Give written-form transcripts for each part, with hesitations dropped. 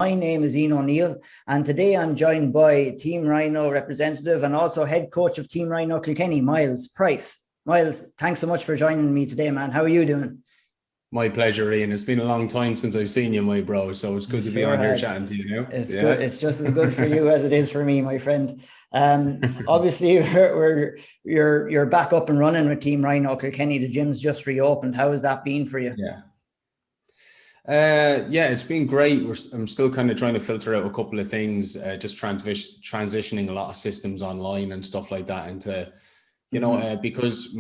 My name is Ian O'Neill, and today I'm joined by Team Rhino representative and also head coach of Team Rhino Kilkenny, Myles Price. Myles, thanks so much for joining me today, man. How are you doing? My pleasure, Ian. It's been a long time since I've seen you, my bro. So it's good to be Sure on here has. chatting to you now. It's good. Yeah. It's just as good for you as it is for me, my friend. Obviously, you're back up and running with Team Rhino Kilkenny. The gym's just reopened. How has that been for you? Yeah. Yeah, it's been great. I'm still kind of trying to filter out a couple of things, just transitioning a lot of systems online and stuff like that into, because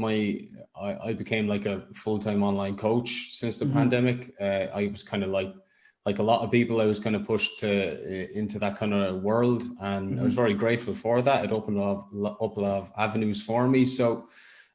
I became like a full-time online coach since the pandemic. I was kind of like a lot of people, I was kind of pushed into that kind of world, and I was very grateful for that. It opened up a lot of avenues for me. So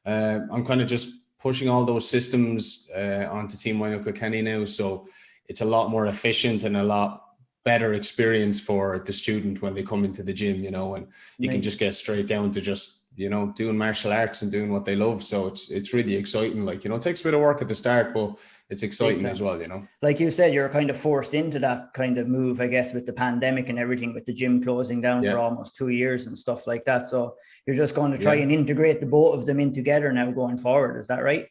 I'm kind of just pushing all those systems onto Team Rhino Kilkenny now. So it's a lot more efficient and a lot better experience for the student when they come into the gym, and you can just get straight down to just, doing martial arts and doing what they love. So it's really exciting. Like, it takes a bit of work at the start, but it's exciting as well, Like you said, you're kind of forced into that kind of move, I guess, with the pandemic and everything, with the gym closing down for almost 2 years and stuff like that. So you're just going to try and integrate the both of them in together now going forward. Is that right?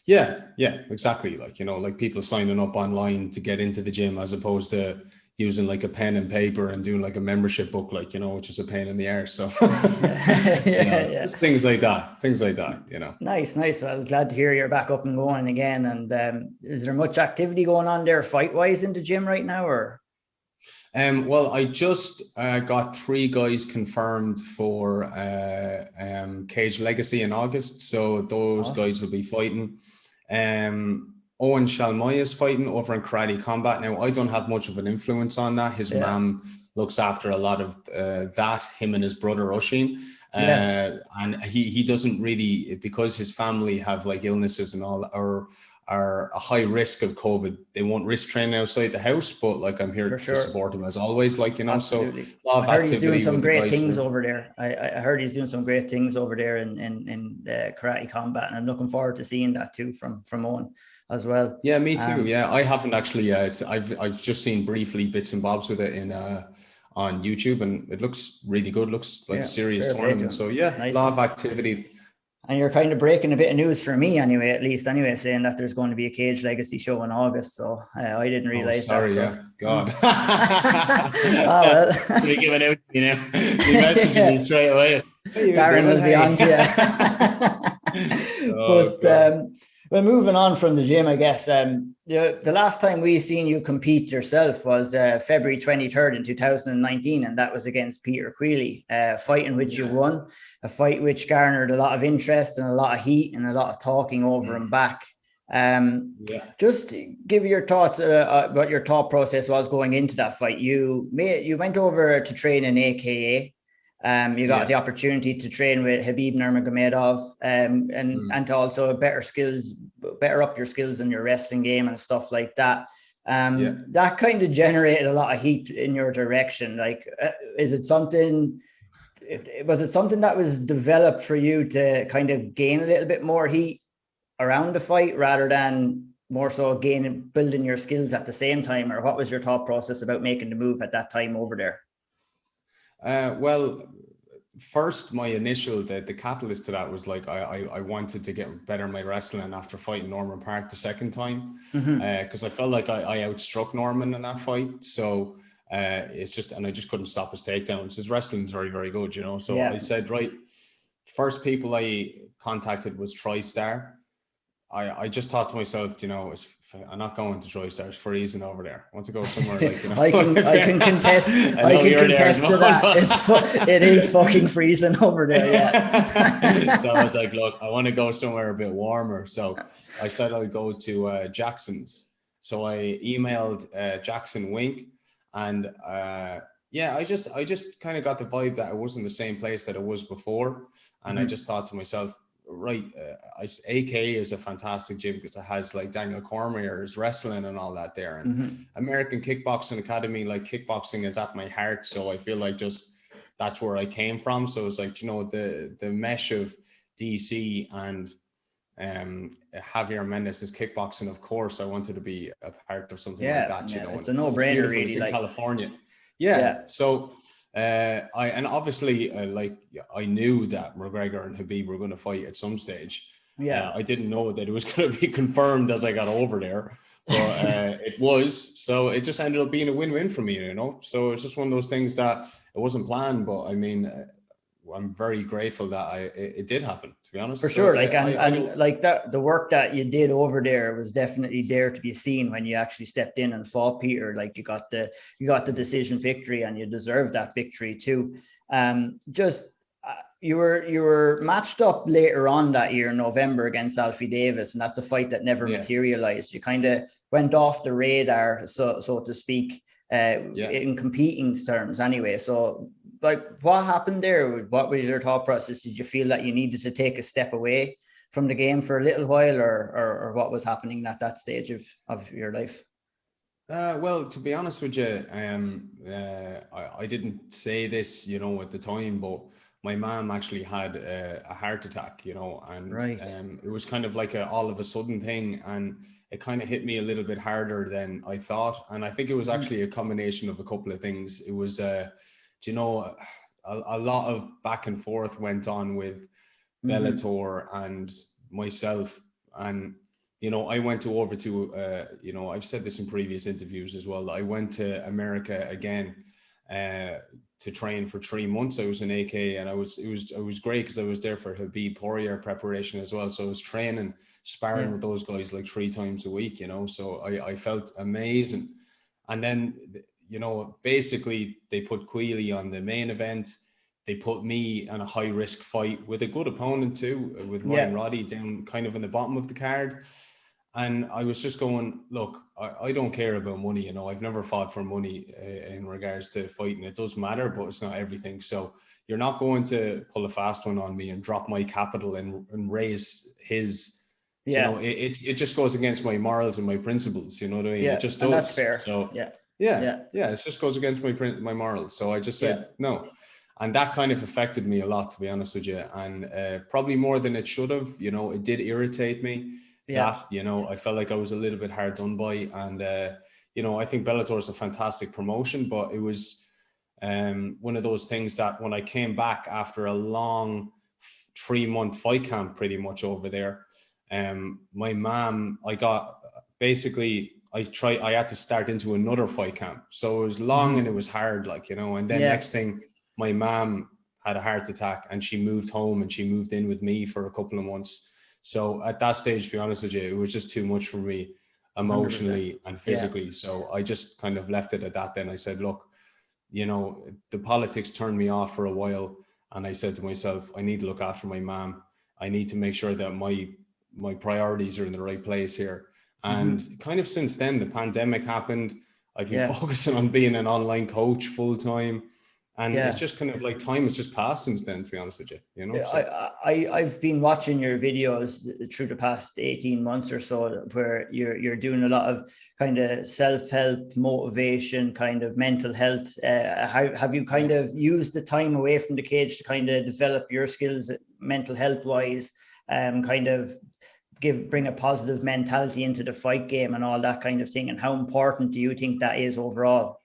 Yeah, exactly. Like people signing up online to get into the gym as opposed to using like a pen and paper and doing like a membership book, which is a pain in the arse. So just things like that, Nice. Well, glad to hear you're back up and going again. And is there much activity going on there fight-wise in the gym right now, or? Well, I just got 3 guys confirmed for Cage Legacy in August. So those guys will be fighting. Owen Shalmai is fighting over in Karate Combat. Now, I don't have much of an influence on that. His mom looks after a lot of that, him and his brother, Oshin. And he doesn't really, because his family have like illnesses and all, or are a high risk of COVID, they won't risk training outside the house, but like I'm here to support him as always, Absolutely. So a lot of I heard he's doing some great things over there. I heard he's doing some great things over there in Karate Combat, and I'm looking forward to seeing that too from Owen as well. Yeah, me too. I haven't actually. I've just seen briefly bits and bobs with it on YouTube, and it looks really good. Looks like a serious tournament. So a lot of activity. And you're kind of breaking a bit of news for me anyway, saying that there's going to be a Cage Legacy show in August. So I didn't realize that. So. God. Well. Be giving out, you messaging me straight away. Darren will be on to you. Well, moving on from the gym, I guess, the last time we seen you compete yourself was February 23rd in 2019, and that was against Peter Queally, a fight in which you won, a fight which garnered a lot of interest and a lot of heat and a lot of talking over and back. Just give your thoughts what your thought process was going into that fight. You went over to train in AKA. You got the opportunity to train with Khabib Nurmagomedov and to also better up your skills in your wrestling game and stuff like that. That kind of generated a lot of heat in your direction. Like, was it something that was developed for you to kind of gain a little bit more heat around the fight rather than more so building your skills at the same time? Or what was your thought process about making the move at that time over there? Well, first, my initial, the catalyst to that was like, I wanted to get better at my wrestling after fighting Norman Park the second time, because I felt like I outstruck Norman in that fight. So it's just, and I just couldn't stop his takedowns. His wrestling's very, very good, So I said, right, first people I contacted was TriStar. I just thought to myself, I'm not going to TriStar. It's freezing over there. I want to go somewhere like, I can contest. I can contest to that. It is fucking freezing over there. Yeah. So I was like, look, I want to go somewhere a bit warmer. So I said I'd go to Jackson's. So I emailed Jackson Wink, and I just kind of got the vibe that it wasn't the same place that it was before, and I just thought to myself, right, AK is a fantastic gym because it has like Daniel Cormier's wrestling and all that there, and American Kickboxing Academy, like kickboxing is at my heart, so I feel like just that's where I came from. So it's like, the mesh of DC and Javier Mendez's kickboxing. Of course, I wanted to be a part of something like that, you know. It's and a no-brainer, it's beautiful. really. It's in Like, California. Yeah. So and obviously, like, I knew that McGregor and Khabib were going to fight at some stage. I didn't know that it was going to be confirmed as I got over there, but it was. So it just ended up being a win-win for me, you know. So it's just one of those things that it wasn't planned, but I mean, I'm very grateful that it did happen, to be honest. For sure. Like, and like that, the work that you did over there was definitely there to be seen when you actually stepped in and fought Peter. Like, you got the decision victory, and you deserved that victory too. You were matched up later on that year in November against Alfie Davis, and that's a fight that never materialized. You kind of went off the radar, so to speak, in competing terms anyway. So, like, what happened there? What was your thought process? Did you feel that you needed to take a step away from the game for a little while, or what was happening at that stage of your life? Well, to be honest with you, I didn't say this, you know, at the time, but my mom actually had a heart attack, you know, and it was kind of like all of a sudden thing, and it kind of hit me a little bit harder than I thought. And I think it was actually a combination of a couple of things. It was, you know, a lot of back and forth went on with Bellator and myself, and you know, I went over to, you know, I've said this in previous interviews as well. I went to America again to train for 3 months. I was in AK, and it was great because I was there for Habib Poirier preparation as well. So I was training, sparring with those guys like 3 times a week, you know. So I felt amazing. And then, you know, basically they put Queally on the main event. They put me in a high risk fight with a good opponent too, with Ryan Roddy down kind of in the bottom of the card. And I was just going, look, I don't care about money. You know, I've never fought for money in regards to fighting. It does matter, but it's not everything. So you're not going to pull a fast one on me and drop my capital and raise his. You know, it just goes against my morals and my principles. You know what I mean? It just does. And that's fair. So it just goes against my morals. So I just said no. And that kind of affected me a lot, to be honest with you. And probably more than it should have. You know, it did irritate me. That, you know, I felt like I was a little bit hard done by. And, you know, I think Bellator is a fantastic promotion, but it was one of those things that when I came back after a long 3-month fight camp pretty much over there, my mom, I had to start into another fight camp. So it was long and it was hard, like, you know, and then next thing, my mom had a heart attack and she moved home and she moved in with me for a couple of months. So at that stage, to be honest with you, it was just too much for me emotionally 100%. And physically. So I just kind of left it at that. Then I said, look, you know, the politics turned me off for a while. And I said to myself, I need to look after my mom. I need to make sure that my priorities are in the right place here. And kind of since then, the pandemic happened. I've been focusing on being an online coach full time. And it's just kind of like time has just passed since then, to be honest with you, you know. So. I've been watching your videos through the past 18 months or so, where you're doing a lot of kind of self-help, motivation, kind of mental health. Have you kind of used the time away from the cage to kind of develop your skills mental health wise, kind of bring a positive mentality into the fight game and all that kind of thing? And how important do you think that is overall?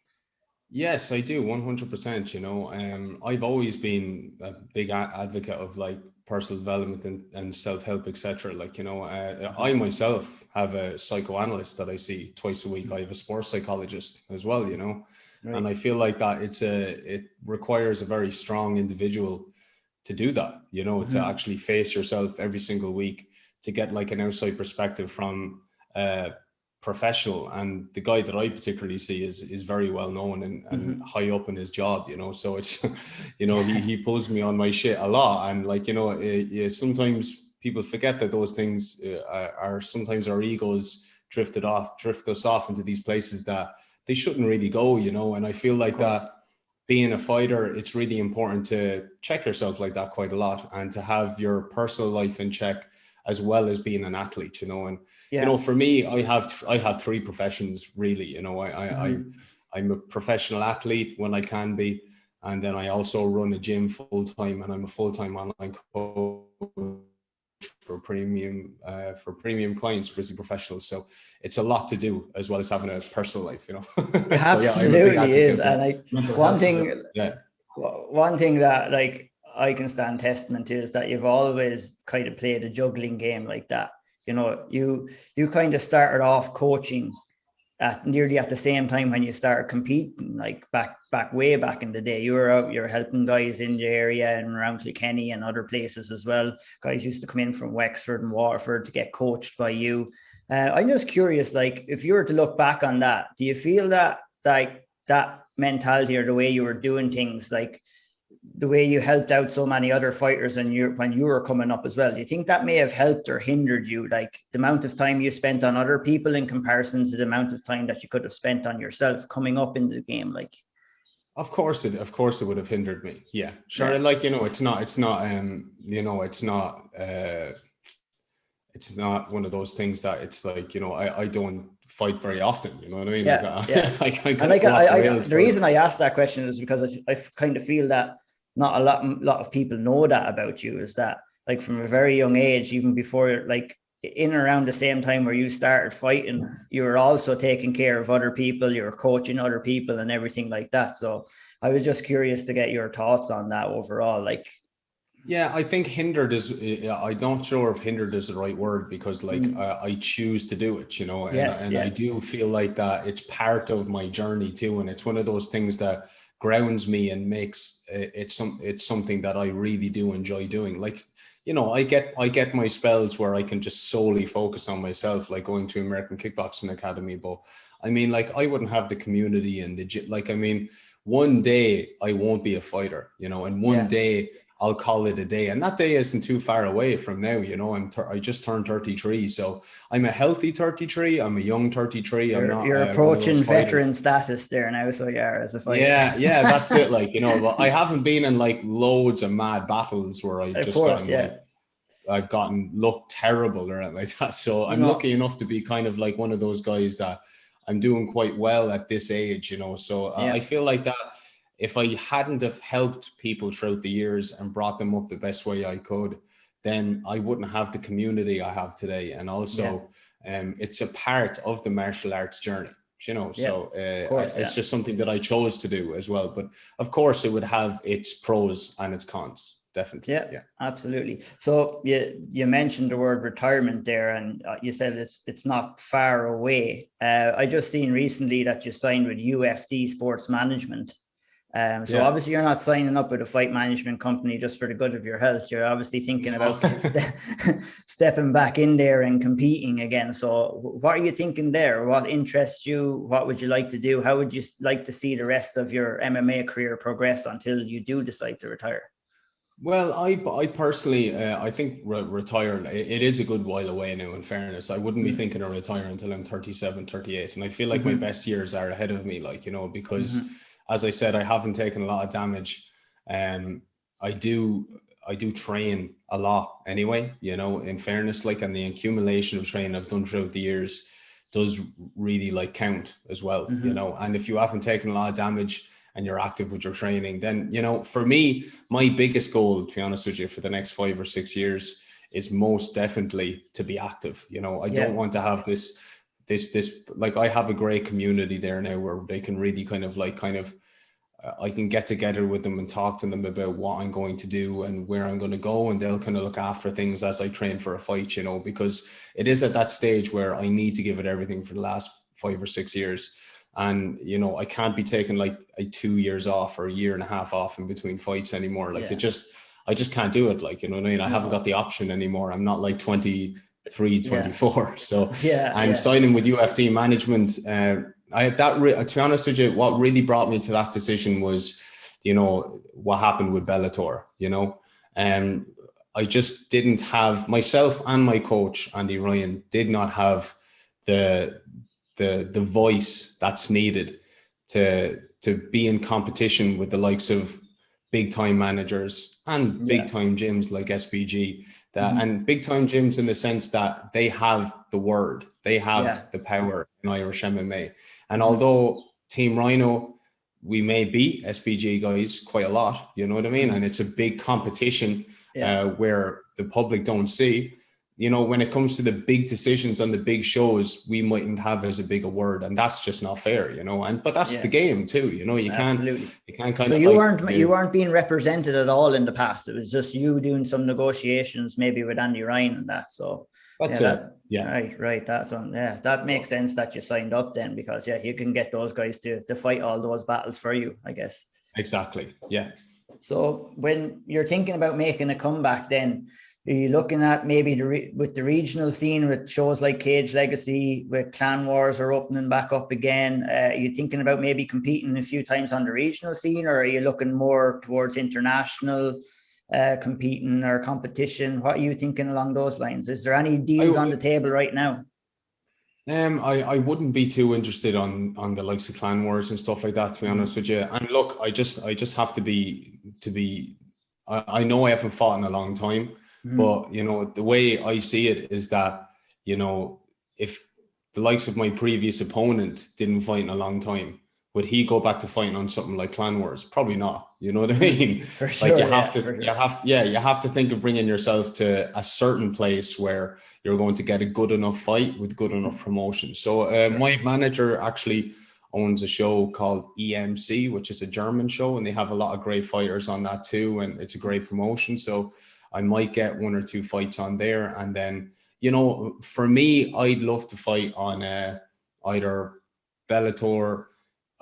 Yes, I do, 100%. You know, I've always been a big advocate of like personal development and self-help, etc. Like, you know, I myself have a psychoanalyst that I see twice a week. I have a sports psychologist as well, you know, and I feel like that it requires a very strong individual to do that, you know, to actually face yourself every single week, to get like an outside perspective from professional. And the guy that I particularly see is very well known and high up in his job, you know. So it's, you know, he pulls me on my shit a lot. And like, you know, sometimes people forget that those things are sometimes our egos drift us off into these places that they shouldn't really go, you know. And I feel like that being a fighter, it's really important to check yourself like that quite a lot, and to have your personal life in check as well as being an athlete, you know. And you know, for me, I have 3 professions really, you know. I'm a professional athlete when I can be, and then I also run a gym full time, and I'm a full-time online coach for premium clients, busy professionals. So it's a lot to do as well as having a personal life, you know. It So yeah, I'm a big absolutely advocate is. for And like mental one health. thing, Yeah. one thing that like I can stand testament to is that you've always kind of played a juggling game like that. You know, you kind of started off coaching at nearly at the same time when you started competing, like way back in the day. You were out, you're helping guys in the area and around Kilkenny and other places as well. Guys used to come in from Wexford and Waterford to get coached by you. I'm just curious, like, if you were to look back on that, do you feel that like that mentality or the way you were doing things, like the way you helped out so many other fighters and when you were coming up as well, do you think that may have helped or hindered you, like the amount of time you spent on other people in comparison to the amount of time that you could have spent on yourself coming up in the game? Like, Of course it would have hindered me. Yeah, sure. yeah, Like, you know, it's not it's not one of those things that it's like, you know, I don't fight very often, you know what I mean? yeah, Like, yeah. like I And could like, go off the rails the for, reason I asked that question is because I kind of feel that not a lot of people know that about you, is that like from a very young age, even before, like in and around the same time where you started fighting, you were also taking care of other people, you were coaching other people and everything like that. So I was just curious to get your thoughts on that overall. Like, yeah, I think hindered is, I'm not sure if hindered is the right word, because like I choose to do it, you know, yes, and yeah, I do feel like that it's part of my journey too. And it's one of those things that grounds me and makes it's something that I really do enjoy doing. Like, you know, I get my spells where I can just solely focus on myself, like going to American Kickboxing Academy. But I mean, like, I wouldn't have the community and like, I mean, one day I won't be a fighter, you know, and one yeah. day I'll call it a day. And that day isn't too far away from now. You know, I just turned 33. So I'm a healthy 33. I'm a young 33. I'm not You're one of those approaching fighters. veteran status there now, so you are as a fighter. Yeah, that's it. Like, you know, but I haven't been in like loads of mad battles where I've Of just course, gotten yeah. like, I've gotten looked terrible or anything like that. So I'm No, lucky enough to be kind of like one of those guys that I'm doing quite well at this age, you know. So I yeah, feel like that if I hadn't have helped people throughout the years and brought them up the best way I could, then I wouldn't have the community I have today. And yeah, also, it's a part of the martial arts journey, you know. yeah. So Of course, it's yeah. just something that I chose to do as well. But of course, it would have its pros and its cons. Definitely, Yeah, yeah. absolutely. So you mentioned the word retirement there, and you said it's not far away. I just seen recently that you signed with UFD Sports Management. So Yeah. obviously you're not signing up with a fight management company just for the good of your health. You're obviously thinking No. about stepping back in there and competing again. So what are you thinking there? What interests you? What would you like to do? How would you like to see the rest of your MMA career progress until you do decide to retire? Well, I personally, I think retiring, it is a good while away now, in fairness. I wouldn't be thinking of retiring until I'm 37, 38. And I feel like my Mm-hmm. best years are ahead of me, like, you know, because Mm-hmm. as I said, I haven't taken a lot of damage. Um, I do, I do train a lot anyway, you know, in fairness, like, and the accumulation of training I've done throughout the years does really like count as well, you Mm-hmm. know. And if you haven't taken a lot of damage and you're active with your training, then, you know, for me, my biggest goal, to be honest with you, for the next 5 or 6 years is most definitely to be active. You know, I don't Yeah. want to have this, like, I have a great community there now where they can really I can get together with them and talk to them about what I'm going to do and where I'm going to go. And they'll kind of look after things as I train for a fight, you know, because it is at that stage where I need to give it everything for the last 5 or 6 years. And, you know, I can't be taking like 2 years off or a year and a half off in between fights anymore. Like, Yeah. I just can't do it. Like, you know what I mean? I haven't got No. the option anymore. I'm not like 23, Yeah. 24. So, Yeah. and Yeah. signing with UFD management, to be honest with you, what really brought me to that decision was, you know, what happened with Bellator, you know. And I just didn't have, myself and my coach Andy Ryan did not have the voice that's needed to be in competition with the likes of big time managers and big Yeah. time gyms like SBG, that, Mm-hmm. and big time gyms in the sense that they have the word, they have Yeah. the power in Irish MMA. And Mm-hmm. although Team Rhino, we may beat SPG guys quite a lot, you know what I mean? Mm-hmm. And it's a big competition Yeah. where the public don't see. you know, when it comes to the big decisions on the big shows, we mightn't have as a big a word, and that's just not fair, you know. And but that's the game too, you know. You can't kind So of you weren't being represented at all in the past. It was just you doing some negotiations, maybe with Andy Ryan and that. So that's it. Right. That's on. Yeah, that makes sense that you signed up then, because you can get those guys to fight all those battles for you, I guess. Exactly. Yeah. So when you're thinking about making a comeback, then are you looking at maybe with the regional scene, with shows like Cage Legacy, with Clan Wars are opening back up again? Are you thinking about maybe competing a few times on the regional scene, or are you looking more towards international competing or competition? What are you thinking along those lines? Is there any deals on the table right now? I wouldn't be too interested on the likes of Clan Wars and stuff like that, to be honest with you. And look, I just have to be I know I haven't fought in a long time, but you know, the way I see it is that, you know, if the likes of my previous opponent didn't fight in a long time, would he go back to fighting on something like Clan Wars? Probably not. You know what I mean? For sure. Like you have to think of bringing yourself to a certain place where you're going to get a good enough fight with good enough promotion. So my manager actually owns a show called EMC, which is a German show, and they have a lot of great fighters on that too, and it's a great promotion. So I might get 1 or 2 fights on there, and then, you know, for me, I'd love to fight on either Bellator.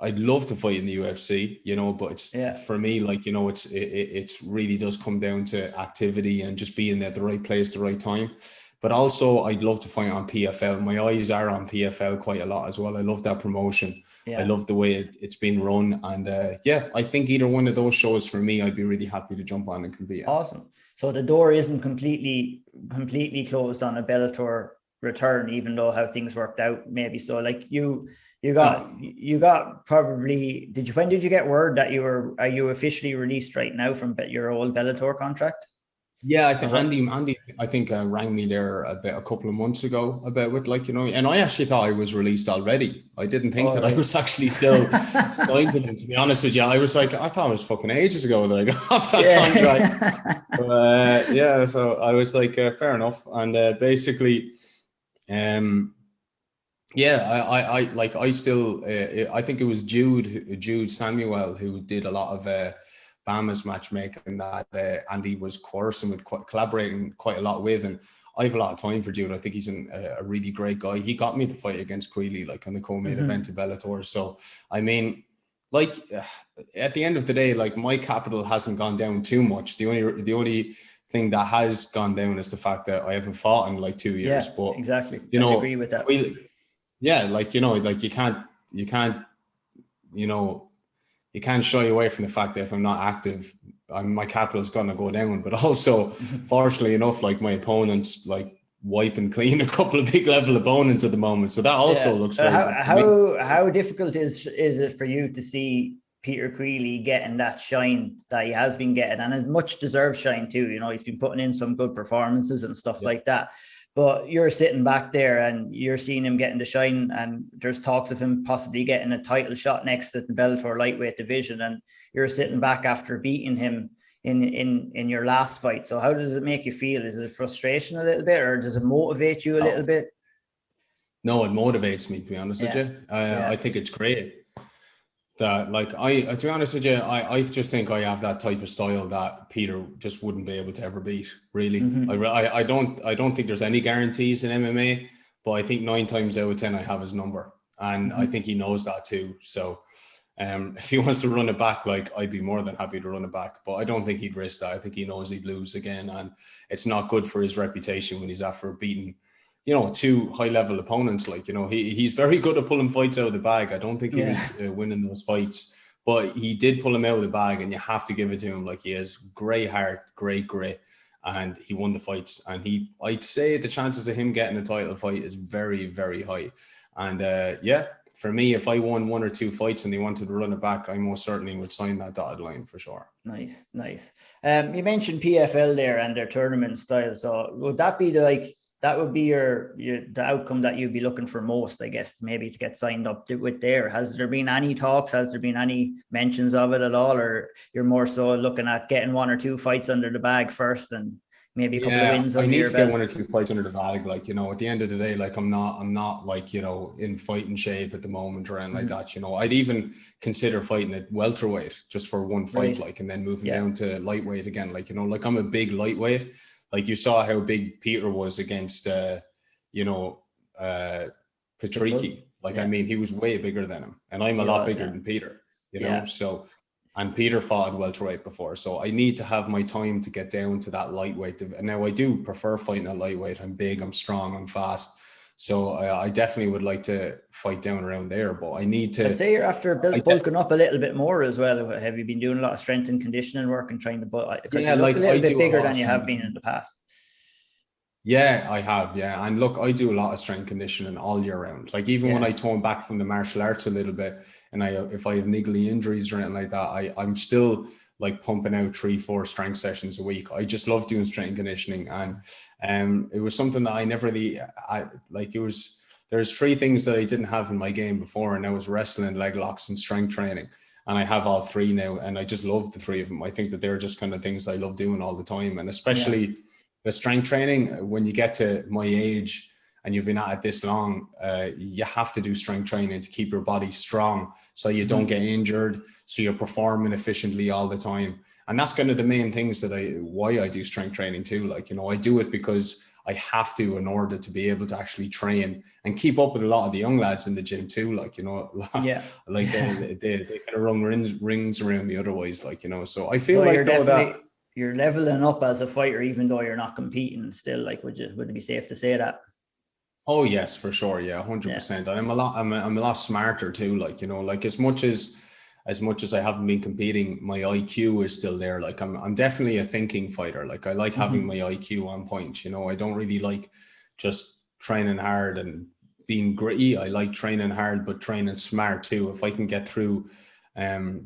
I'd love to fight in the UFC, you know, but it's for me, like, you know, it's really does come down to activity and just being at the right place, the right time. But also, I'd love to fight on PFL. My eyes are on PFL quite a lot as well. I love that promotion. I love the way it's been run. And I think either one of those shows for me, I'd be really happy to jump on and compete. Awesome. So the door isn't completely closed on a Bellator return, even though how things worked out, maybe. So like you got probably, when did you get word that are you officially released right now from your old Bellator contract? Yeah, I think Andy, I think rang me there a couple of months ago about it, like, you know, and I actually thought I was released already. I didn't think I was actually still signed to them, to be honest with you. I was like, I thought it was fucking ages ago that I got off that contract. But, so I was like, fair enough. And basically, I think it was Jude Samuel who did a lot of Bama's matchmaking that Andy was collaborating quite a lot with, and I have a lot of time for Jude. I think he's a really great guy. He got me the fight against Queally, like on the co-main event of Bellator. So I mean, like at the end of the day, like my capital hasn't gone down too much. The only thing that has gone down is the fact that I haven't fought in like 2 years. Yeah, but exactly. You know, I agree with that. Like, you know, like you can't, you know, you can't shy away from the fact that if I'm not active, my capital is going to go down. But also, fortunately enough, like my opponents, like wiping clean a couple of big level opponents at the moment. So that also looks very good. How difficult is it for you to see Peter Queally getting that shine that he has been getting, and a much deserved shine too? You know, he's been putting in some good performances and stuff like that. But you're sitting back there and you're seeing him getting the shine, and there's talks of him possibly getting a title shot next at the Bellator lightweight division, and you're sitting back after beating him in your last fight. So how does it make you feel? Is it frustration a little bit, or does it motivate you a little bit? No, it motivates me, to be honest with you. I think it's great that, like, to be honest with you, I just think I have that type of style that Peter just wouldn't be able to ever beat, really. I don't think there's any guarantees in MMA, but I think 9 times out of 10 I have his number, and I think he knows that too. So if he wants to run it back, like, I'd be more than happy to run it back, but I don't think he'd risk that. I think he knows he'd lose again, and it's not good for his reputation when he's after beating, you know, 2 high-level opponents. Like, you know, he's very good at pulling fights out of the bag. I don't think he was winning those fights, but he did pull them out of the bag, and you have to give it to him. Like, he has great heart, great grit, and he won the fights. And I'd say the chances of him getting a title fight is very, very high. And for me, if I won 1 or 2 fights and they wanted to run it back, I most certainly would sign that dotted line for sure. Nice. You mentioned PFL there and their tournament style. So would that be that would be the outcome that you'd be looking for most, I guess, maybe to get signed up with there? Has there been any talks? Has there been any mentions of it at all? Or you're more so looking at getting 1 or 2 fights under the bag first and maybe a couple of wins I under need your to get belt. 1 or 2 fights under the bag. Like, at the end of the day, like I'm not like, in fighting shape at the moment or anything like that. I'd even consider fighting at welterweight just for one fight, Right. like, and then moving down to lightweight again. Like, like I'm a big lightweight. Like you saw how big Peter was against, Patricky. Like, I mean, he was way bigger than him, and I'm a lot bigger than Peter, so, and Peter fought at welterweight before. So I need to have my time to get down to that lightweight. And now I do prefer fighting at lightweight. I'm big, I'm strong, I'm fast. So I definitely would like to fight down around there, but I need to. I'd say you're after bulking up a little bit more as well. Have you been doing a lot of strength and conditioning work and trying to bulk? Because you look a little bit bigger than you have been in the past. Yeah, I have. Yeah. And look, I do a lot of strength conditioning all year round. Like even when I tone back from the martial arts a little bit and if I have niggly injuries or anything like that, I'm still like pumping out 3-4 strength sessions a week. I just love doing strength conditioning. And it was something that I never really, there's 3 things that I didn't have in my game before. And that was wrestling, leg locks and strength training. And I have all 3 now. And I just love the 3 of them. I think that they're just kind of things I love doing all the time. And especially the strength training, when you get to my age and you've been at it this long, you have to do strength training to keep your body strong so you don't get injured, so you're performing efficiently all the time. And that's kind of the main things why I do strength training too. Like, I do it because I have to in order to be able to actually train and keep up with a lot of the young lads in the gym too. Like, like they kind of run rings around me otherwise, like, so I feel like though that you're leveling up as a fighter, even though you're not competing still. Like, would it be safe to say that? Oh yes, for sure. Yeah, 100%. And I'm a lot smarter too. Like, like as much as I haven't been competing, my IQ is still there. Like I'm definitely a thinking fighter. Like I like having my IQ on point. I don't really like just training hard and being gritty. I like training hard, but training smart too. If I can get through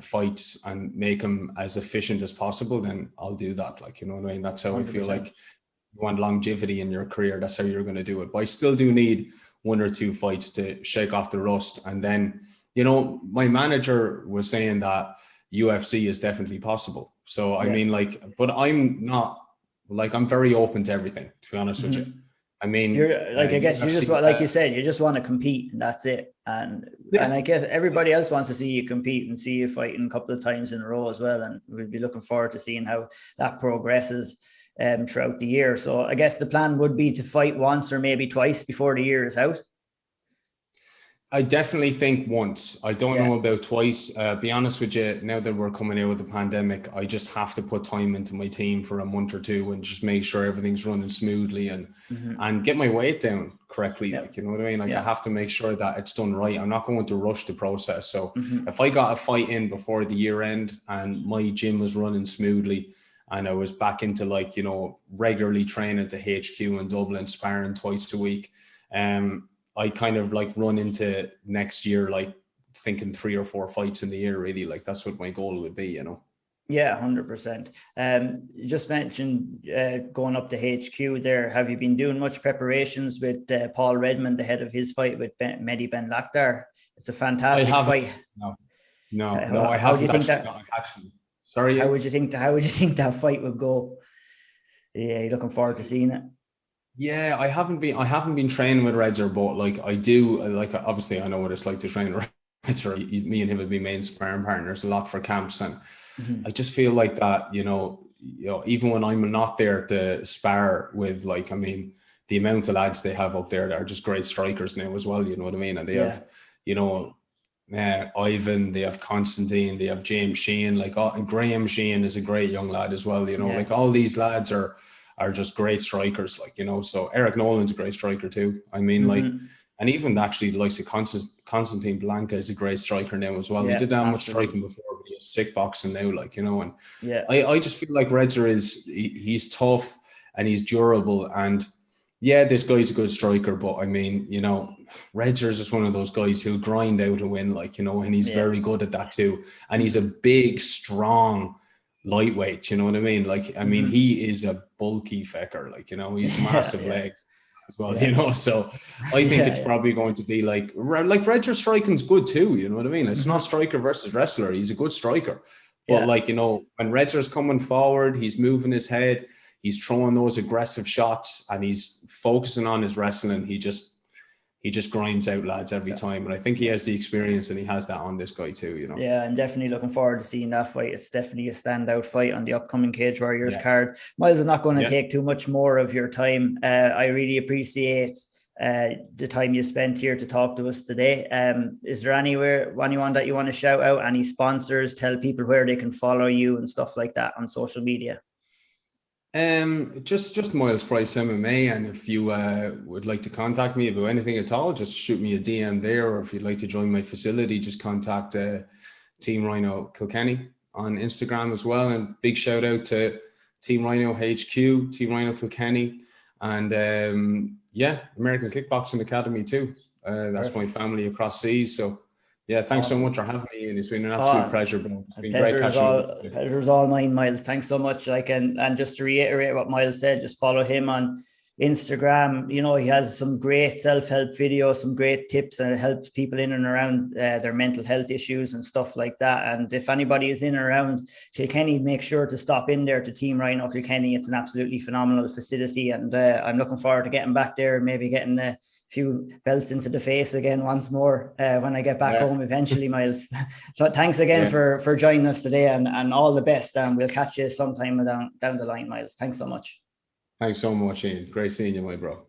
fights and make them as efficient as possible, then I'll do that. Like, you know what I mean? That's how 100%. I feel like you want longevity in your career. That's how you're going to do it. But I still do need 1 or 2 fights to shake off the rust. And then, my manager was saying that UFC is definitely possible. So, I mean, like, but I'm not, like, I'm very open to everything, to be honest with you. I mean, you're like, I guess you just want, like you said, you just want to compete and that's it. And I guess everybody else wants to see you compete and see you fighting a couple of times in a row as well. And we'll be looking forward to seeing how that progresses throughout the year. So I guess the plan would be to fight once or maybe twice before the year is out. I definitely think once. I don't know about twice. Be honest with you, now that we're coming out of the pandemic, I just have to put time into my team for a month or 2 and just make sure everything's running smoothly and get my weight down correctly. Like, you know what I mean? Like I have to make sure that it's done right. I'm not going to rush the process. So if I got a fight in before the year end and my gym was running smoothly and I was back into like, regularly training to HQ in Dublin, sparring twice a week, I kind of like run into next year, like thinking 3 or 4 fights in the year, really. Like that's what my goal would be, Yeah, 100%. You just mentioned going up to HQ there. Have you been doing much preparations with Paul Redmond ahead of his fight with Mehdi Ben Lakhdar? It's a fantastic fight. No, I haven't actually. Sorry. How would you think that fight would go? Yeah, you're looking forward to seeing it. Yeah, I haven't been training with Redzer, but like I do, like obviously I know what it's like to train with Redzer. Me and him have been main sparring partners a lot for camps, and I just feel like that, even when I'm not there to spar with, like, I mean, the amount of lads they have up there that are just great strikers now as well, you know what I mean? And they have, Ivan, they have Constantine, they have James Sheehan, like Graham Sheehan is a great young lad as well, like all these lads are just great strikers, like, so Eric Nolan's a great striker too. I mean, like, and even actually the likes of Constantine Blanca is a great striker now as well. He didn't have much striking before, but he has sick boxing now, like, and I just feel like Redzer he's tough and he's durable, and this guy's a good striker, but I mean, Redzer is just one of those guys who'll grind out a win, like, and he's very good at that too. And he's a big, strong lightweight, you know what I mean? Like, I mean, he is a bulky fecker, like, he's massive legs as well, so I think it's probably going to be like Redzer striking's good too, you know what I mean? It's not striker versus wrestler, he's a good striker, but like, when Redzer's coming forward, he's moving his head, he's throwing those aggressive shots and he's focusing on his wrestling. He just grinds out lads every time. And I think he has the experience and he has that on this guy too, you know. Yeah, I'm definitely looking forward to seeing that fight. It's definitely a standout fight on the upcoming Cage Warriors card. Myles, I'm not going to take too much more of your time. I really appreciate the time you spent here to talk to us today. Is there anyone that you want to shout out? Any sponsors? Tell people where they can follow you and stuff like that on social media. Just Myles Price MMA, and if you would like to contact me about anything at all, just shoot me a DM there, or if you'd like to join my facility, just contact Team Rhino Kilkenny on Instagram as well. And big shout out to Team Rhino HQ, Team Rhino Kilkenny, and American Kickboxing Academy too. That's my family across seas. So yeah, thanks so much for having me, and it's been an absolute pleasure, bro. It's been great catching up. Pleasure is all mine, Myles. Thanks so much. And just to reiterate what Myles said, just follow him on Instagram. You know, he has some great self-help videos, some great tips, and it helps people in and around their mental health issues and stuff like that. And if anybody is in and around Kilkenny, make sure to stop in there to Team Rhino Kilkenny. It's an absolutely phenomenal facility, and I'm looking forward to getting back there and maybe getting few belts into the face again once more when I get back home eventually, Myles. So thanks again for joining us today, and all the best, and we'll catch you sometime down the line, Myles. Thanks so much. Thanks so much, Ian. Great seeing you, my bro.